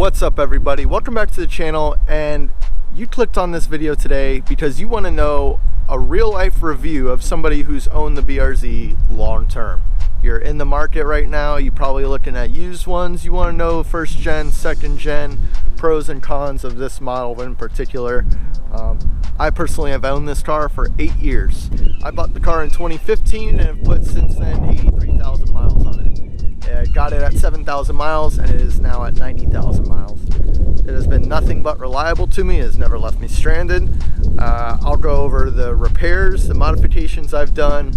What's up, everybody? Welcome back to the channel. And you clicked on this video today because you want to know a real life review of somebody who's owned the BRZ long term. You're in the market right now, you're probably looking at used ones. You want to know first gen, second gen, pros and cons of this model in particular. I personally have owned this car for 8 years. I bought the car in 2015 and have put since then 83,000 miles on it. I got it at 7,000 miles and it is now at 90,000 miles. It has been nothing but reliable to me. It has never left me stranded. I'll go over the repairs, the modifications I've done,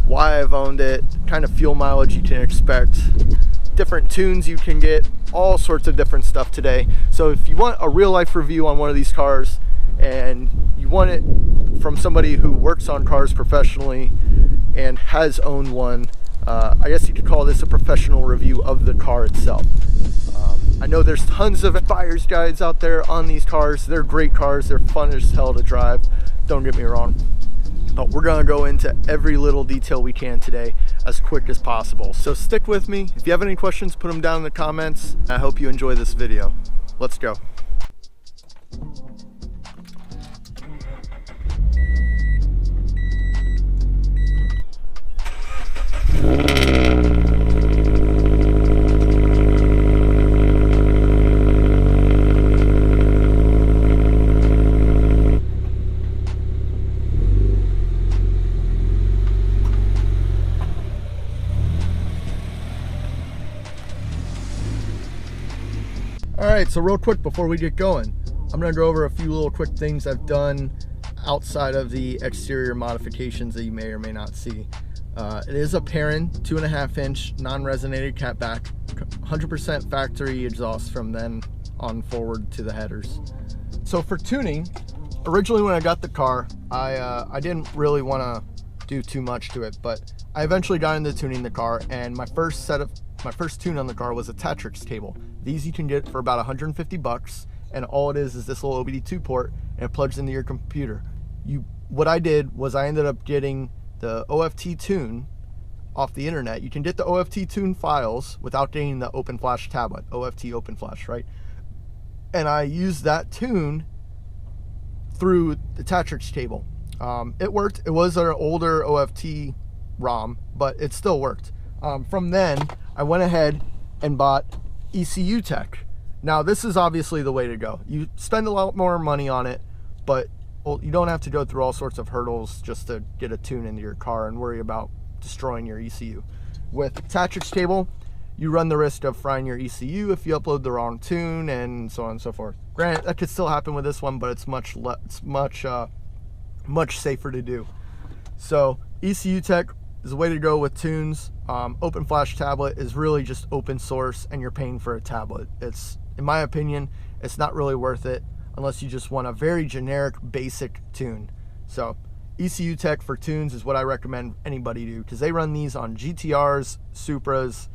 why I've owned it, kind of fuel mileage you can expect, different tunes you can get, all sorts of different stuff today. So if you want a real life review on one of these cars and you want it from somebody who works on cars professionally and has owned one, I guess you could call this a professional review of the car itself. I know there's tons of buyer's guides out there on these cars. They're great cars. They're fun as hell to drive. Don't get me wrong. But we're going to go into every little detail we can today as quick as possible. So stick with me. If you have any questions, put them down in the comments. I hope you enjoy this video. Let's go. Alright, so real quick before we get going, I'm going to go over a few little quick things I've done outside of the exterior modifications that you may or may not see. It is a Perrin 2.5 inch non-resonated catback, 100% factory exhaust from then on forward to the headers. So for tuning, originally when I got the car, I didn't really want to do too much to it, but I eventually got into tuning the car, and my first tune on the car was a Tetrix cable. These you can get for about 150 bucks, and all it is this little OBD2 port, and it plugs into your computer. What I did was I ended up getting the OFT tune off the internet. You can get the OFT tune files without getting the Open Flash tablet, OFT Open Flash, right? And I used that tune through the Tetrix cable. It worked. It was an older OFT ROM, but it still worked. From then, I went ahead and bought ECU Tech. Now, this is obviously the way to go. You spend a lot more money on it, but you don't have to go through all sorts of hurdles just to get a tune into your car and worry about destroying your ECU. With Tetrix cable, you run the risk of frying your ECU if you upload the wrong tune, and so on and so forth. Granted, that could still happen with this one, but it's much safer to do. So ECU Tech is the way to go with tunes. Open Flash tablet is really just open source, and you're paying for a tablet. It's, in my opinion, it's not really worth it unless you just want a very generic basic tune. So ECU Tech for tunes is what I recommend anybody do, because they run these on GTRs, Supras,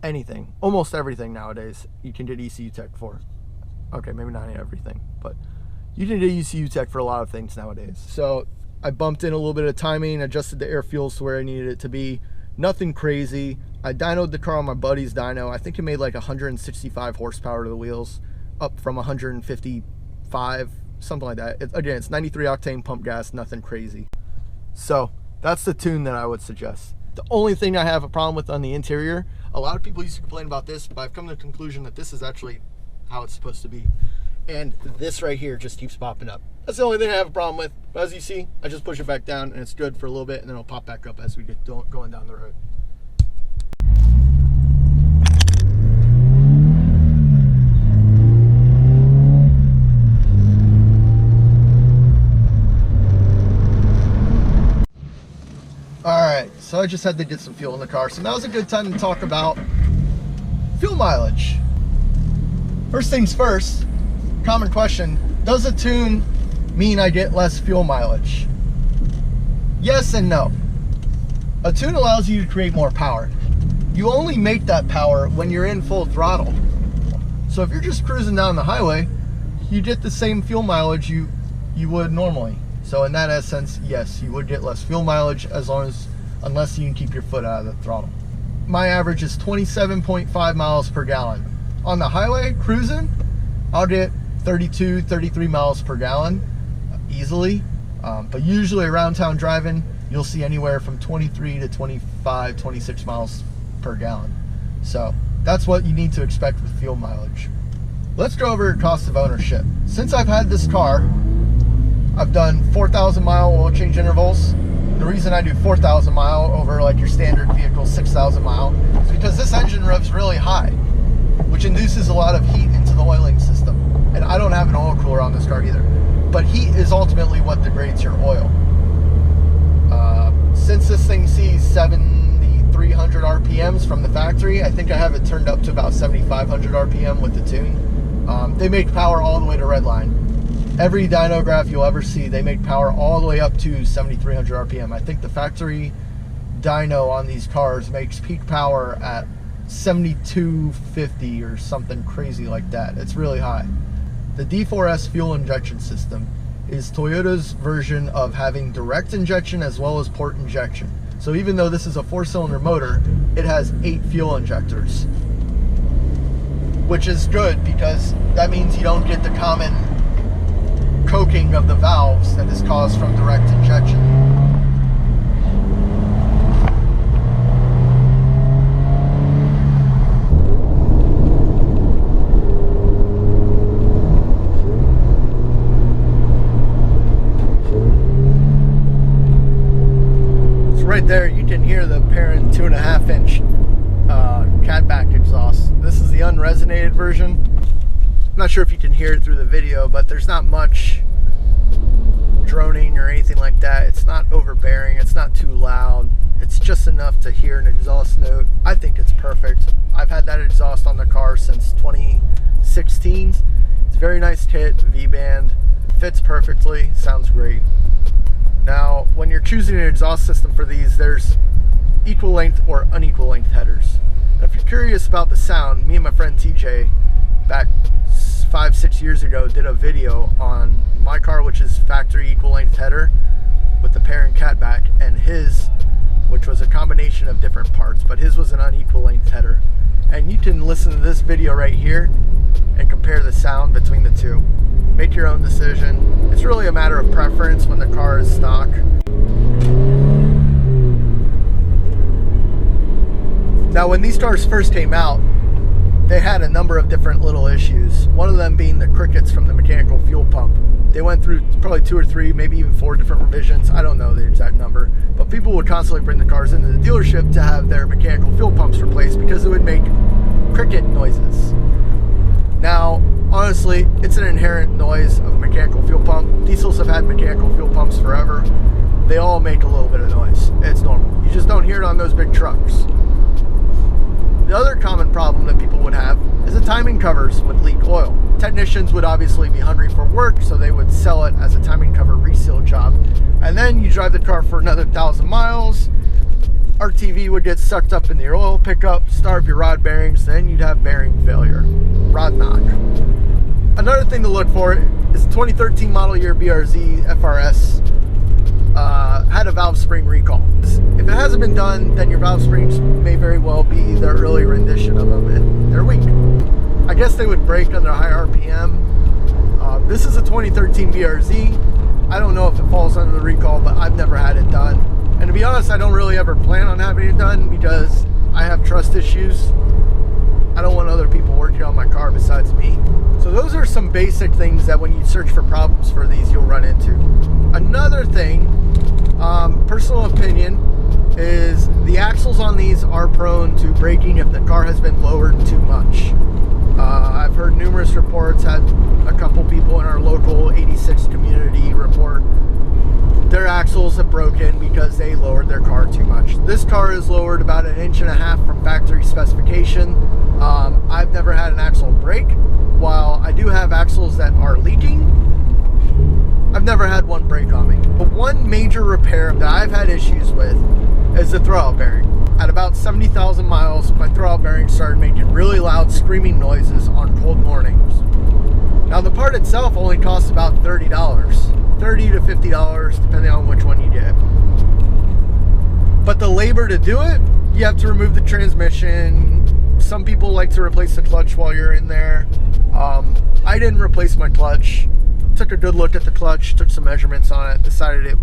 anything, almost everything nowadays you can get ECU Tech for. Okay, maybe not everything, but you can get ECU Tech for a lot of things nowadays. So I bumped in a little bit of timing, adjusted the air fuels to where I needed it to be. Nothing crazy. I dynoed the car on my buddy's dyno. I think it made like 165 horsepower to the wheels, up from 155, something like that. Again, it's 93 octane pump gas, nothing crazy. So that's the tune that I would suggest. The only thing I have a problem with on the interior, a lot of people used to complain about this, but I've come to the conclusion that this is actually how it's supposed to be. And this right here just keeps popping up. That's the only thing I have a problem with. But as you see, I just push it back down and it's good for a little bit, and then it'll pop back up as we get going down the road. Alright, so I just had to get some fuel in the car. So now's a good time to talk about fuel mileage. First things first, common question, does a tune mean I get less fuel mileage? Yes and no. A tune allows you to create more power. You only make that power when you're in full throttle. So if you're just cruising down the highway, you get the same fuel mileage you would normally. So in that essence, yes, you would get less fuel mileage unless you can keep your foot out of the throttle. My average is 27.5 miles per gallon. On the highway, cruising, I'll get 32, 33 miles per gallon easily. But usually around town driving, you'll see anywhere from 23 to 25, 26 miles per gallon. So that's what you need to expect with fuel mileage. Let's go over cost of ownership. Since I've had this car, I've done 4,000 mile oil change intervals. The reason I do 4,000 mile over like your standard vehicle 6,000 mile is because this engine revs really high, which induces a lot of heat into the oiling system. And I don't have an oil cooler on this car either. But heat is ultimately what degrades your oil. Since this thing sees 7,300 RPMs from the factory, I think I have it turned up to about 7,500 RPM with the tune. They make power all the way to redline. Every dyno graph you'll ever see, they make power all the way up to 7,300 RPM. I think the factory dyno on these cars makes peak power at 7,250 or something crazy like that. It's really high. The D4S fuel injection system is Toyota's version of having direct injection as well as port injection. So even though this is a 4-cylinder motor, it has 8 fuel injectors, which is good because that means you don't get the common coking of the valves that is caused from direct injection. So right there you can hear the parent 2.5-inch catback exhaust. This is the unresonated version. I'm not sure if you can hear it through the video, but there's not much droning or anything like that. It's not overbearing, it's not too loud. It's just enough to hear an exhaust note. I think it's perfect. I've had that exhaust on the car since 2016. It's a very nice kit, V-band, fits perfectly, sounds great. Now, when you're choosing an exhaust system for these, there's equal length or unequal length headers. Now, if you're curious about the sound, me and my friend TJ back 5-6 years ago did a video on my car, which is factory equal length header with the parent catback, and his, which was a combination of different parts, but his was an unequal length header. And you can listen to this video right here and compare the sound between the two. Make your own decision. It's really a matter of preference when the car is stock. Now, when these cars first came out, they had a number of different little issues. One of them being the crickets from the mechanical fuel pump. They went through probably 2 or 3, maybe even 4 different revisions. I don't know the exact number, but people would constantly bring the cars into the dealership to have their mechanical fuel pumps replaced because it would make cricket noises. Now, honestly, it's an inherent noise of a mechanical fuel pump. Diesels have had mechanical fuel pumps forever. They all make a little bit of noise. It's normal. You just don't hear it on those big trucks. The other common problem that people would have is the timing covers would leak oil. Technicians would obviously be hungry for work, so they would sell it as a timing cover reseal job. And then you drive the car for another 1,000 miles, RTV would get sucked up in the oil pickup, starve your rod bearings, then you'd have bearing failure, rod knock. Another thing to look for is the 2013 model year BRZ FRS had a valve spring recall. If it hasn't been done, then your valve springs may very well be the early rendition of them, and they're weak. I guess they would break under high RPM. This is a 2013 BRZ. I don't know if it falls under the recall, but I've never had it done. And to be honest, I don't really ever plan on having it done because I have trust issues. I don't want other people working on my car besides me. So those are some basic things that when you search for problems for these, you'll run into. Another thing, personal opinion, is the axles on these are prone to breaking if the car has been lowered too much. I've heard numerous reports, had a couple people in our local 86 community report their axles have broken because they lowered their car too much. This car is lowered about 1.5 inches from factory specification. I've never had an axle break. While I do have axles that are leaking, I've never had one break on me. But one major repair that I've had issues with is the throwout bearing. At about 70,000 miles, my throwout bearing started making really loud screaming noises on cold mornings. Now the part itself only costs about $30 to $50, depending on which one you get. But the labor to do it, you have to remove the transmission, Some people like to replace the clutch while you're in there. I didn't replace my clutch. Took a good look at the clutch, took some measurements on it, decided it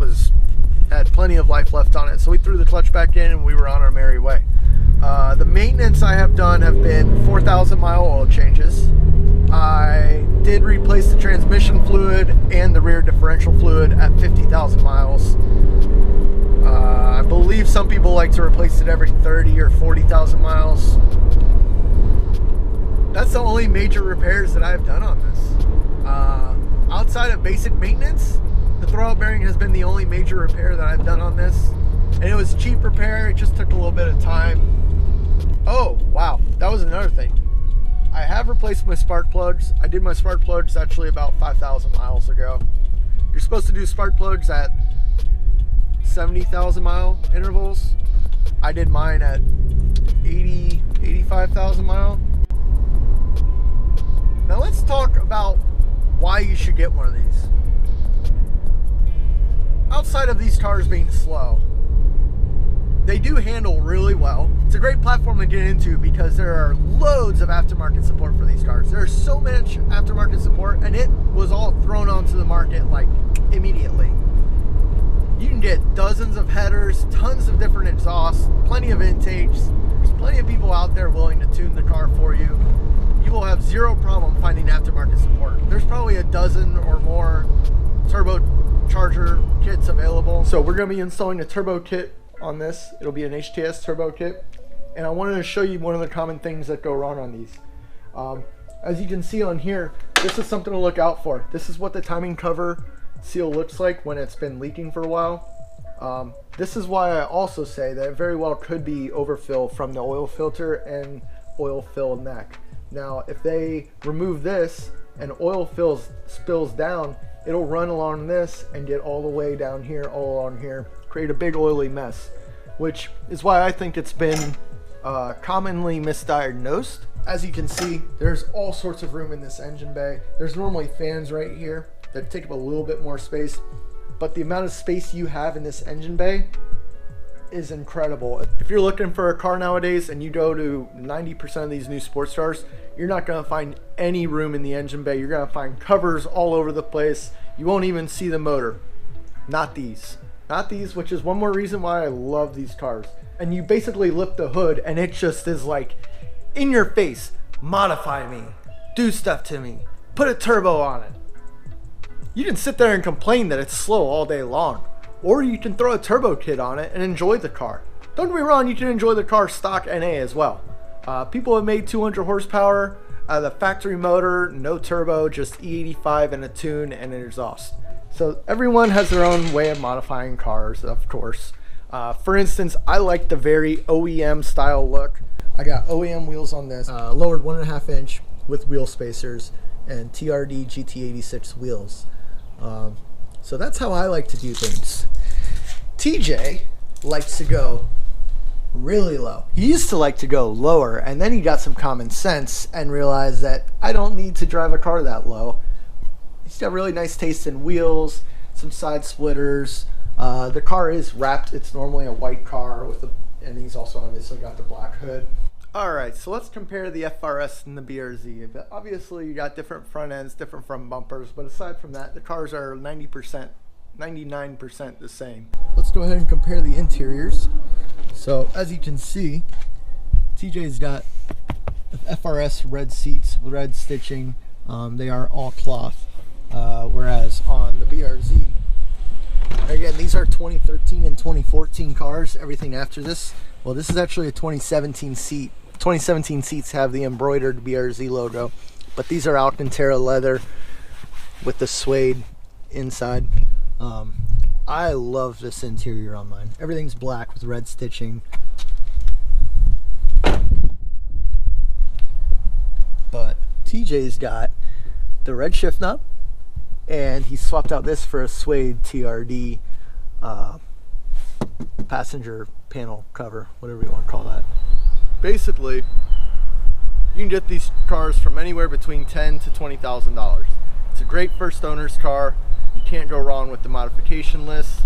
had plenty of life left on it. So we threw the clutch back in and we were on our merry way. The maintenance I have done have been 4,000 mile oil changes. I did replace the transmission fluid and the rear differential fluid at 50,000 miles. I believe some people like to replace it every 30 or 40,000 miles. That's the only major repairs that I've done on this. Outside of basic maintenance, the throwout bearing has been the only major repair that I've done on this. And it was cheap repair, it just took a little bit of time. Oh, wow, that was another thing. I have replaced my spark plugs. I did my spark plugs actually about 5,000 miles ago. You're supposed to do spark plugs at 70,000 mile intervals. I did mine at 85,000 mile. Now let's talk about why you should get one of these. Outside of these cars being slow, they do handle really well. It's a great platform to get into because there are loads of aftermarket support for these cars. There's so much aftermarket support, and it was all thrown onto the market like immediately. You can get dozens of headers, tons of different exhausts, plenty of intakes. There's plenty of people out there willing to tune the car for you. You will have zero problem finding aftermarket support. There's probably a dozen or more turbocharger kits available. So we're going to be installing a turbo kit on this. It'll be an HTS turbo kit, and I wanted to show you one of the common things that go wrong on these. As you can see on here, this is something to look out for. This is what the timing cover seal looks like when it's been leaking for a while. This is why I also say that it very well could be overfill from the oil filter and oil fill neck. Now if they remove this and oil spills down, it'll run along this and get all the way down here, all along here, create a big oily mess, which is why I think it's been commonly misdiagnosed. As you can see, there's all sorts of room in this engine bay. There's normally fans right here that take up a little bit more space, but the amount of space you have in this engine bay is incredible. If you're looking for a car nowadays and you go to 90% of these new sports cars, you're not going to find any room in the engine bay. You're going to find covers all over the place. You won't even see the motor. Not these, which is one more reason why I love these cars. And you basically lift the hood and it just is like in your face. Modify me, do stuff to me, put a turbo on it. You can sit there and complain that it's slow all day long, or you can throw a turbo kit on it and enjoy the car. Don't get me wrong, you can enjoy the car stock NA as well. People have made 200 horsepower out of the factory motor, no turbo, just E85 and a tune and an exhaust. So everyone has their own way of modifying cars, of course. For instance, I like the very OEM style look. I got OEM wheels on this, lowered 1.5 inch with wheel spacers and TRD GT86 wheels. So that's how I like to do things. TJ likes to go really low. He used to like to go lower, and then he got some common sense and realized that I don't need to drive a car that low. He's got really nice taste in wheels, some side splitters. The car is wrapped. It's normally a white car and he's also obviously got the black hood. Alright, so let's compare the FRS and the BRZ. Obviously you got different front ends, different front bumpers, but aside from that, the cars are 90%, 99% the same. Let's go ahead and compare the interiors. So as you can see, TJ's got FRS red seats, red stitching. They are all cloth, whereas on the BRZ, again, these are 2013 and 2014 cars. Everything after this, well, this is actually a 2017 seat. 2017 seats have the embroidered BRZ logo, but these are Alcantara leather with the suede inside. I love this interior on mine. Everything's black with red stitching. But TJ's got the red shift knob, and he swapped out this for a suede TRD passenger panel cover, whatever you want to call that. Basically, you can get these cars from anywhere between $10,000 to $20,000. It's a great first owner's car. You can't go wrong with the modification list.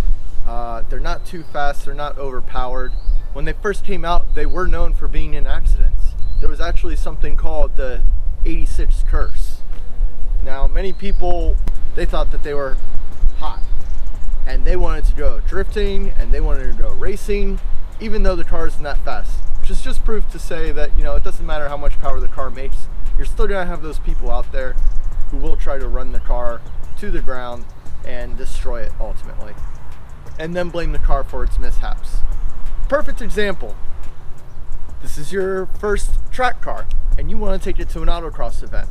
They're not too fast, they're not overpowered. When they first came out, they were known for being in accidents. there was actually something called the 86 curse. Now, many people, they thought that they were hot and they wanted to go drifting and they wanted to go racing, even though the car isn't that fast. Which is just proof to say that, you know, it doesn't matter how much power the car makes, you're still gonna have those people out there who will try to run the car to the ground and destroy it ultimately, and then blame the car for its mishaps. Perfect example. This is your first track car and you want to take it to an autocross event.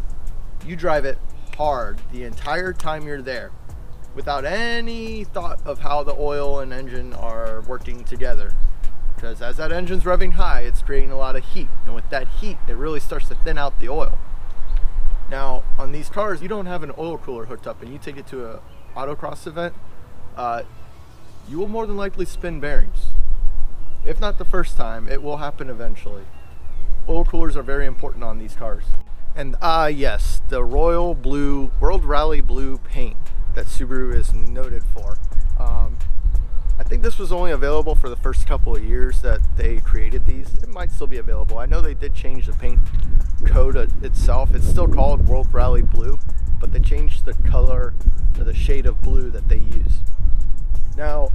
You drive it hard the entire time you're there without any thought of how the oil and engine are working together, because as that engine's revving high, it's creating a lot of heat, and with that heat it really starts to thin out the oil. Now on these cars, you don't have an oil cooler hooked up and you take it to a autocross event, you will more than likely spin bearings. If not the first time, it will happen eventually. Oil coolers are very important on these cars. And yes, the royal blue, World Rally blue paint that Subaru is noted for. I think this was only available for the first couple of years that they created these. It might still be available. I know they did change the paint code itself. It's still called World Rally blue, but they changed the color or the shade of blue that they use. Now,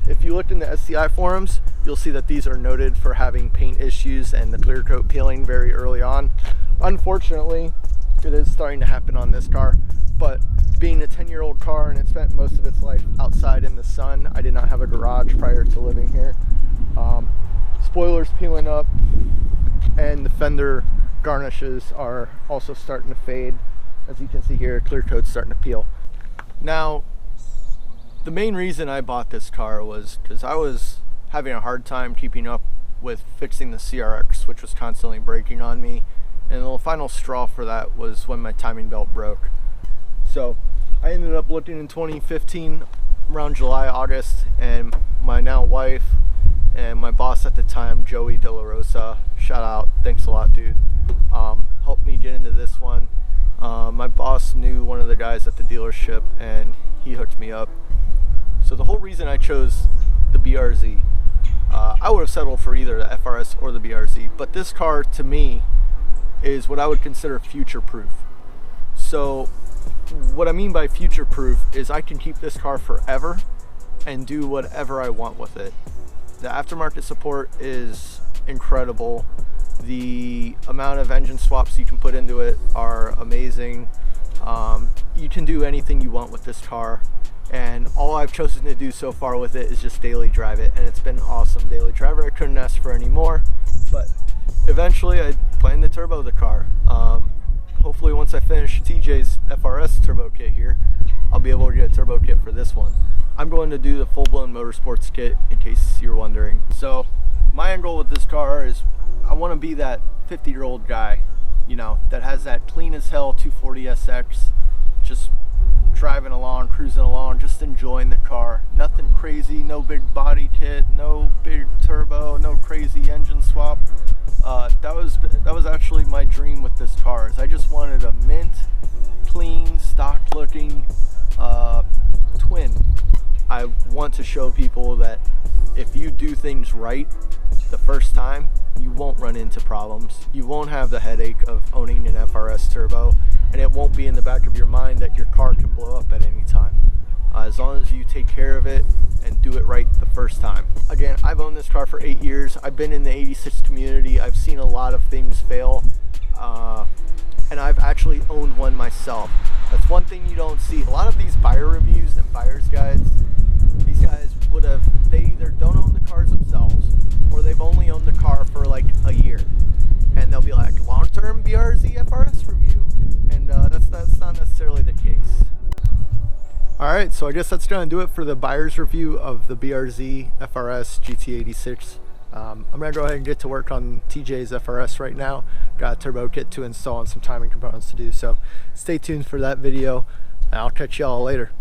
if you look in the SCI forums, you'll see that these are noted for having paint issues and the clear coat peeling very early on. Unfortunately, it is starting to happen on this car, but being a 10-year-old car and it spent most of its life outside in the sun, I did not have a garage prior to living here. Spoilers peeling up and the fender garnishes are also starting to fade. As you can see here, clear coat's starting to peel. Now, the main reason I bought this car was because I was having a hard time keeping up with fixing the CRX, which was constantly breaking on me. And the final straw for that was when my timing belt broke. So I ended up looking in 2015 around July, August, and my now wife and my boss at the time, Joey De La Rosa, shout out, thanks a lot, dude, helped me get into this one. My boss knew one of the guys at the dealership and he hooked me up. So the whole reason I chose the BRZ, I would have settled for either the FRS or the BRZ, but this car to me is what I would consider future-proof. So what I mean by future-proof is I can keep this car forever and do whatever I want with it. The aftermarket support is incredible. The amount of engine swaps you can put into it are amazing. You can do anything you want with this car, and all I've chosen to do so far with it is just daily drive it, and it's been awesome daily driver. I couldn't ask for any more, but eventually I plan to turbo the car. Hopefully once I finish TJ's FRS turbo kit here, I'll be able to get a turbo kit for this one. I'm going to do the full-blown motorsports kit in case you're wondering. So my end goal with this car is I want to be that 50-year-old guy, you know, that has that clean as hell 240 SX, just driving along, cruising along, just enjoying the car. Nothing crazy, no big body kit, no big turbo, no crazy engine swap. That was actually my dream with this car. Is I just wanted a mint, clean, stock-looking twin. I want to show people that if you do things right the first time, you won't run into problems. You won't have the headache of owning an FRS turbo, and it won't be in the back of your mind that your car can blow up at any time. As long as you take care of it and do it right the first time. Again, I've owned this car for 8 years. I've been in the 86 community. I've seen a lot of things fail, and I've actually owned one myself. That's one thing you don't see. A lot of these buyer reviews and buyer's guides, these guys they either don't own the cars themselves or they've only owned the car for like a year. And they'll be like, long-term BRZ FRS review, and that's not necessarily the case. Alright, so I guess that's going to do it for the buyer's review of the BRZ FRS GT86. I'm going to go ahead and get to work on TJ's FRS right now. Got a turbo kit to install and some timing components to do, so stay tuned for that video, and I'll catch y'all later.